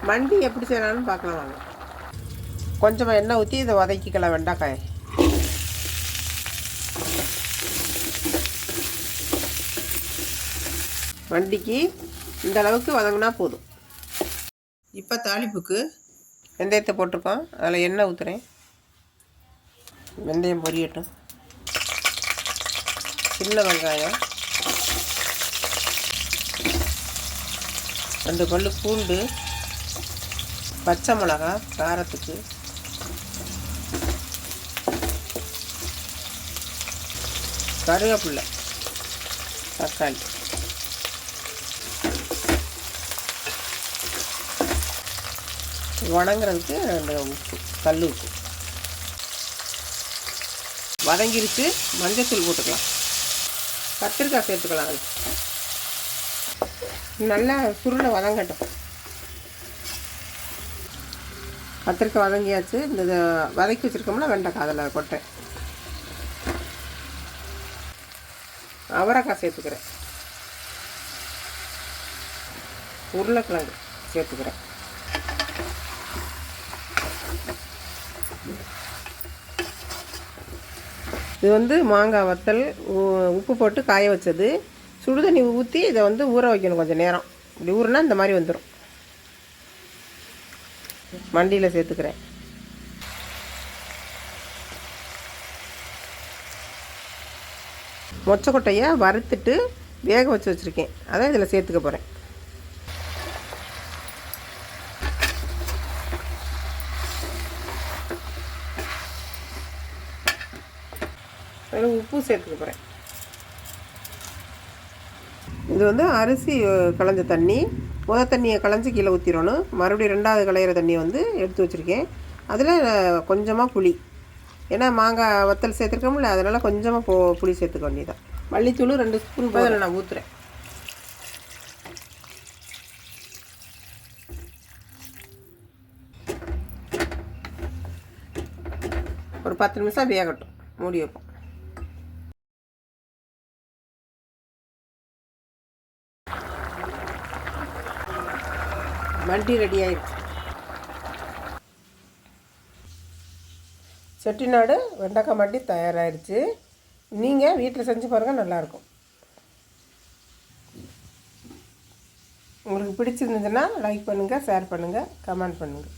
மண்டி எப்படி செய்யலாம்னு பார்க்கலாம் வாங்க. கொஞ்சமாக எண்ணெய் ஊற்றி இதை வதக்கிக்கலாம் வெண்டைக்காயை. மண்டிக்கு இந்த அளவுக்கு வதங்கினா போதும். இப்போ தாளிப்புக்கு வெந்தயத்தை போட்டிருக்கோம். அதில் எண்ணெய் ஊற்றுறேன். வெந்தயம் பொரியட்டும். சின்ன வெங்காயம், 2 பல்லு பூண்டு, பச்சை மிளகா காரத்துக்கு, கருவேப்பிலை, தக்காளி, வணங்குறதுக்கு 2 உப்பு, கல் உப்பு. வதங்கிருச்சு. மஞ்சத்தூள் போட்டுக்கலாம். கத்திரிக்காய் சேர்த்துக்கலாம். நல்லா சுருளை வதங்கட்டும். கத்திரிக்காய் வதங்கியாச்சு. இந்த வதக்கி வச்சுருக்கோம்னா வெண்டைக்காய் அதில் கொட்டேன். அவரைக்காய் சேர்த்துக்கிறேன். உருளைக்கிழங்கு சேர்த்துக்கிறேன். இது மாங்காய் வத்தல் உப்பு போட்டு காய வச்சது. சுடுதண்ணி ஊற்றி இதை ஊற வைக்கணும் கொஞ்சம் நேரம். இப்படி ஊறுனா இந்த மாதிரி வந்துடும். மண்டியில் சேர்த்துக்கிறேன். மொச்சக்கொட்டையை வறுத்துட்டு வேக வச்சு வச்சுருக்கேன். அதை இதில் சேர்த்துக்க போகிறேன். அதில் உப்பு சேர்த்துக்க போகிறேன். இது அரிசி களைஞ்ச தண்ணி. தண்ணியை களைஞ்சி கீழே ஊற்றிடணும். மறுபடியும் 2வது களையிற தண்ணியை எடுத்து வச்சுருக்கேன். அதில் கொஞ்சமாக புளி. ஏன்னா மாங்காய் வத்தல் சேர்த்துருக்கோம்ல, அதனால் கொஞ்சமாக புளி சேர்த்துக்க வேண்டியதான். மல்லித்தூள் 2 ஸ்பூன் அதில் நான் ஊற்றுறேன். ஒரு 10 நிமிஷம் வேகட்டும். மூடி வைப்போம். மண்டி ரெடி ஆயிடுச்சு. செட்டிநாடு வெண்டைக்காய் மண்டி தயாராகிடுச்சு. நீங்கள் வீட்டில் செஞ்சு பாருங்கள், நல்லாயிருக்கும். உங்களுக்கு பிடிச்சிருந்ததுன்னா லைக் பண்ணுங்கள், ஷேர் பண்ணுங்கள், கமெண்ட் பண்ணுங்கள்.